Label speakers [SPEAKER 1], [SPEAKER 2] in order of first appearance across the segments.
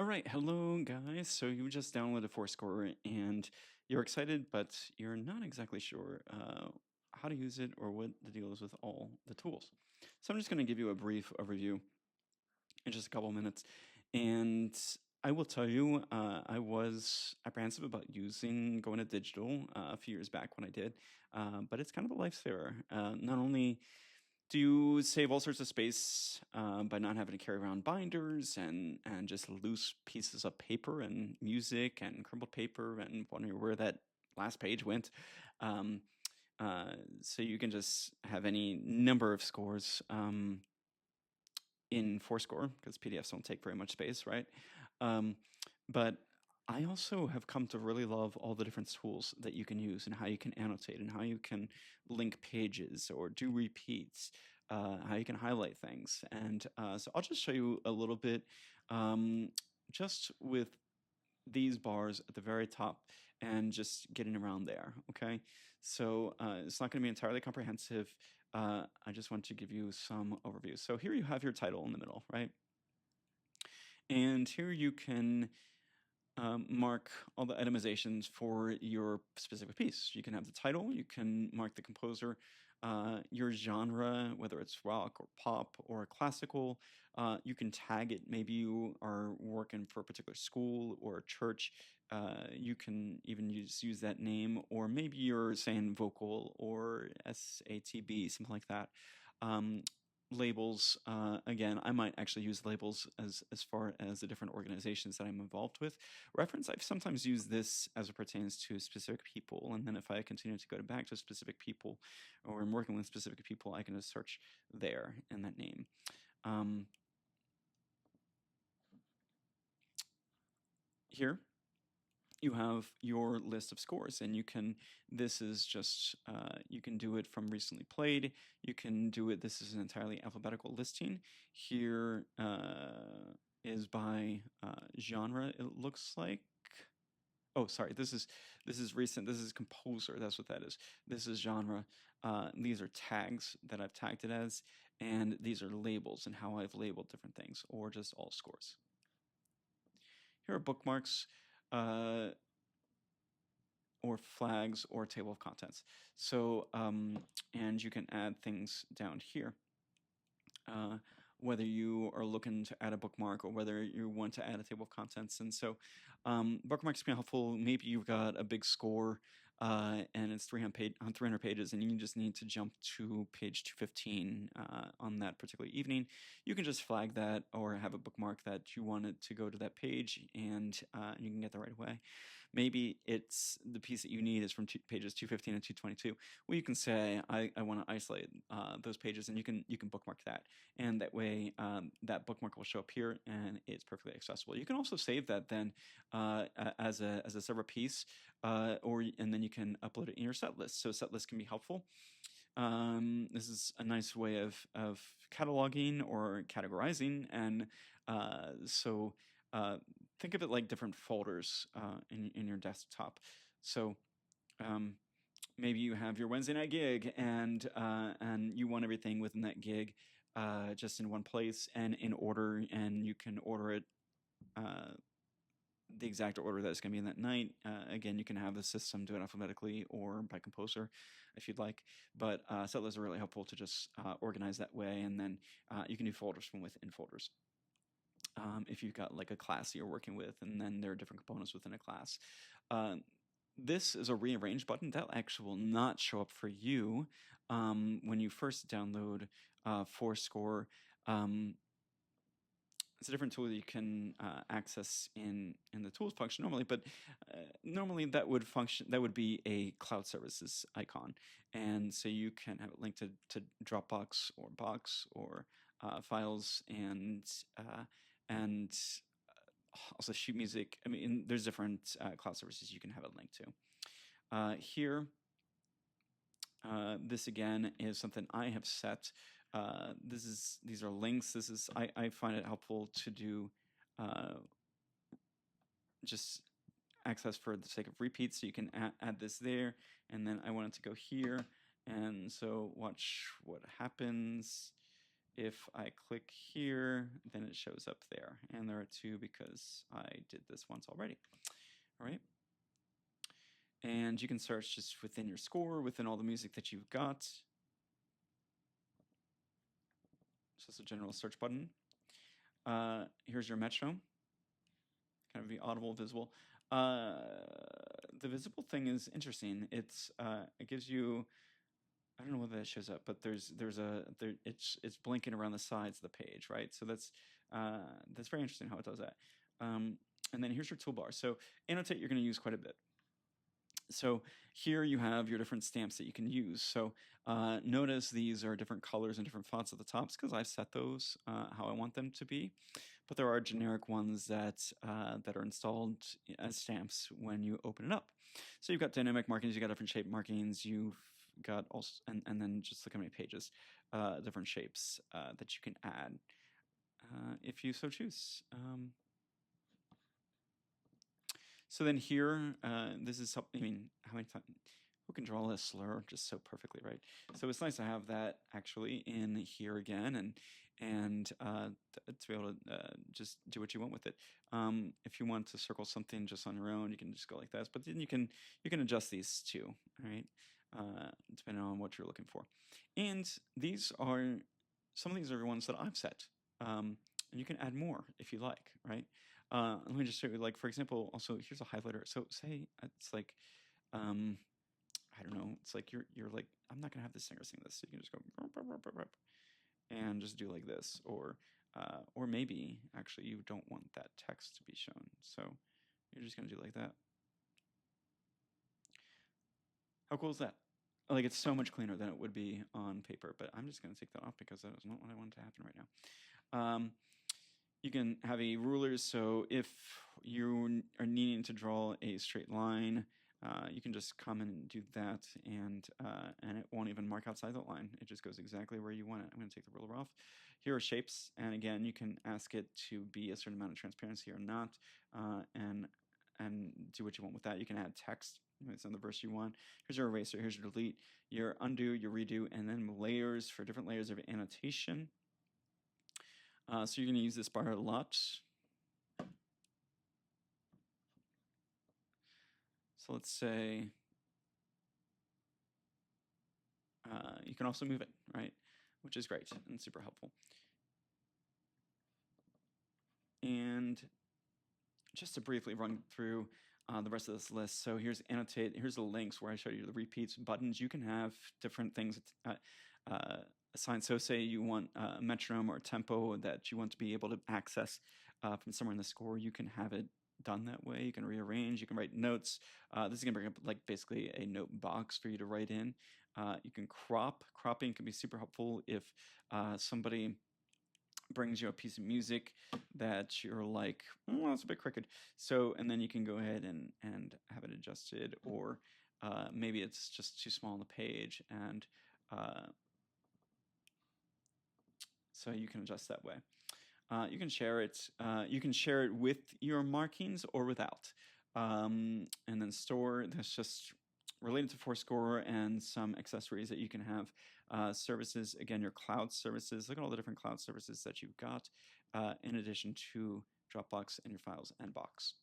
[SPEAKER 1] All right, hello guys. So you just downloaded forScore and you're excited, but you're not exactly sure how to use it or what the deal is with all the tools. So I'm just going to give you a brief overview in just a couple of minutes. And I will tell you, I was apprehensive about going to digital a few years back when I did, but it's kind of a lifesaver. Not only do you save all sorts of space by not having to carry around binders and just loose pieces of paper and music and crumpled paper and wondering where that last page went. Um, so you can just have any number of scores in forScore because PDFs don't take very much space, right? But I also have come to really love all the different tools that you can use and how you can annotate and how you can link pages or do repeats, how you can highlight things. And so I'll just show you a little bit just with these bars at the very top and just getting around there, okay? So it's not going to be entirely comprehensive. I just want to give you some overview. So here you have your title in the middle, right? And here you can mark all the itemizations for your specific piece. You can have the title, you can mark the composer, your genre, whether it's rock or pop or classical. You can tag it. Maybe you are working for a particular school or a church. You can even use that name, or maybe you're saying vocal or SATB, something like that. Labels, again, I might actually use labels as far as the different organizations that I'm involved with. Reference, I've sometimes used this as it pertains to specific people, and then if I continue to go back to specific people or I'm working with specific people, I can just search there in that name. Here you have your list of scores, and this is just, you can do it from recently played, you can do it, this is an entirely alphabetical listing. Here is by genre, it looks like. Oh, sorry, this is recent, this is composer, that's what that is. This is genre, these are tags that I've tagged it as, and these are labels and how I've labeled different things, or just all scores. Here are bookmarks, or flags or table of contents. So, and you can add things down here. Whether you are looking to add a bookmark or whether you want to add a table of contents. And so bookmarks can be helpful. Maybe you've got a big score and it's 300 pages and you just need to jump to page 215 on that particular evening. You can just flag that or have a bookmark that you wanted to go to that page, and you can get there right away. Maybe it's the piece that you need is from pages 215 and 222. Well, you can say, I want to isolate those pages, and you can bookmark that. And that way, that bookmark will show up here, and it's perfectly accessible. You can also save that then as a separate piece, and then you can upload it in your set list. So set list can be helpful. This is a nice way of cataloging or categorizing, and so think of it like different folders in your desktop. So maybe you have your Wednesday night gig, and you want everything within that gig just in one place and in order, and you can order it the exact order that it's going to be in that night. Again, you can have the system do it alphabetically or by composer if you'd like, but set lists are really helpful to just organize that way, and then you can do folders from within folders. If you've got like a class you're working with, and then there are different components within a class. This is a rearrange button. That actually will not show up for you when you first download forScore. It's a different tool that you can access in the tools function normally, but normally that would be a cloud services icon, and so you can have it linked to Dropbox or Box or files, and also sheet music. I mean, there's different cloud services you can have it linked to. Here, this again is something I have set. These are links. I find it helpful to do just access for the sake of repeats. So you can add this there, and then I want it to go here, and so watch what happens. If I click here, then it shows up there. And there are 2 because I did this once already. All right. And you can search just within your score, within all the music that you've got. It's just a general search button. Here's your metronome. Kind of be audible, visible. The visible thing is interesting. It gives you, I don't know whether that shows up, but it's blinking around the sides of the page, right? So that's very interesting how it does that. And then here's your toolbar. So annotate you're going to use quite a bit. So here you have your different stamps that you can use. So notice these are different colors and different fonts at the tops because I've set those how I want them to be. But there are generic ones that are installed as stamps when you open it up. So you've got dynamic markings, you've got different shape markings, you've got also, and then just look how many pages, different shapes that you can add if you so choose. So then here, this is something, I mean, how many times, who can draw a slur just so perfectly, right? So it's nice to have that actually in here again and to be able to just do what you want with it. If you want to circle something just on your own, you can just go like this, but then you can adjust these too, right? Depending on what you're looking for. And some of these are ones that I've set. And you can add more if you like, right? Let me just show you, like, for example, also here's a highlighter. So say it's like, I don't know, it's like you're like, I'm not gonna have the singer sing this. So you can just go and just do like this, or maybe actually you don't want that text to be shown. So you're just gonna do like that. How cool is that? Like, it's so much cleaner than it would be on paper, but I'm just gonna take that off because that is not what I want to happen right now. You can have a ruler, so if you are needing to draw a straight line, you can just come and do that, and it won't even mark outside that line. It just goes exactly where you want it. I'm going to take the ruler off. Here are shapes, and again, you can ask it to be a certain amount of transparency or not, and do what you want with that. You can add text. It's on the verse you want. Here's your eraser. Here's your delete. Your undo, your redo, and then layers for different layers of annotation. So you're going to use this bar a lot. So let's say you can also move it, right? Which is great and super helpful. And just to briefly run through the rest of this list. So here's annotate. Here's the links where I show you the repeats buttons. You can have different things assigned. So say you want a metronome or tempo that you want to be able to access from somewhere in the score. You can have it done that way. You can rearrange. You can write notes. This is going to bring up like basically a note box for you to write in. You can crop. Cropping can be super helpful if somebody brings you a piece of music that you're like, well, it's a bit crooked. So, and then you can go ahead and have it adjusted, or maybe it's just too small on the page, and so you can adjust that way. You can share it. You can share it with your markings or without, and then store. That's just related to forScore and some accessories that you can have. Services, again, your cloud services. Look at all the different cloud services that you've got, in addition to Dropbox and your files and Box.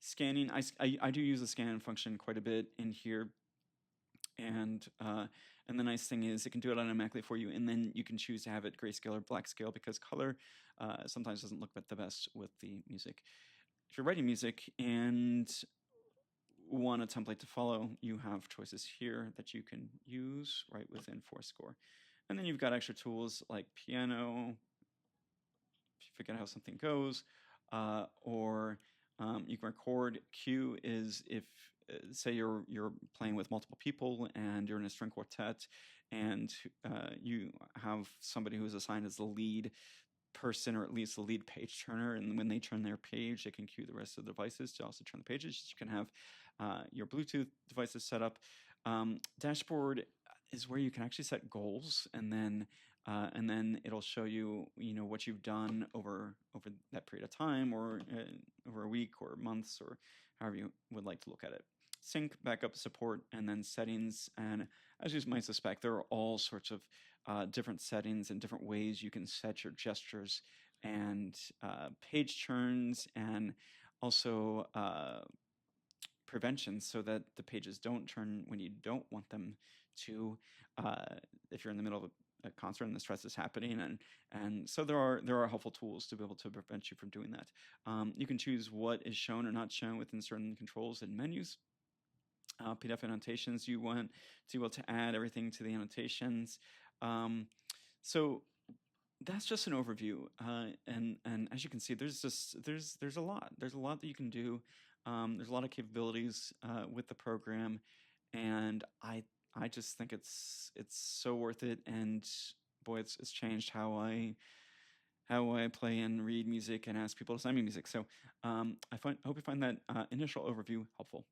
[SPEAKER 1] Scanning. I do use the scan function quite a bit in here. And the nice thing is it can do it automatically for you, and then you can choose to have it grayscale or black scale because color sometimes doesn't look the best with the music. If you're writing music and want a template to follow, you have choices here that you can use right within forScore. And then you've got extra tools like piano, if you forget how something goes, or you can record. Cue is if say you're playing with multiple people and you're in a string quartet, and you have somebody who's assigned as the lead person, or at least the lead page turner, and when they turn their page, they can cue the rest of the devices to also turn the pages. You can have your Bluetooth devices set up. Dashboard is where you can actually set goals, and then it'll show you what you've done over that period of time, or over a week or months, or however you would like to look at it. sync, backup, support, and then settings. And as you might suspect, there are all sorts of different settings and different ways you can set your gestures and page turns, and also prevention, so that the pages don't turn when you don't want them to, uh, if you're in the middle of a concert and the stress is happening. And so there are helpful tools to be able to prevent you from doing that. You can choose what is shown or not shown within certain controls and menus. PDF annotations, you want to be able to add everything to the annotations. So that's just an overview, and as you can see, there's a lot. There's a lot that you can do. There's a lot of capabilities with the program, and I just think it's so worth it. And boy, it's changed how I play and read music and ask people to send me music. So hope you find that initial overview helpful.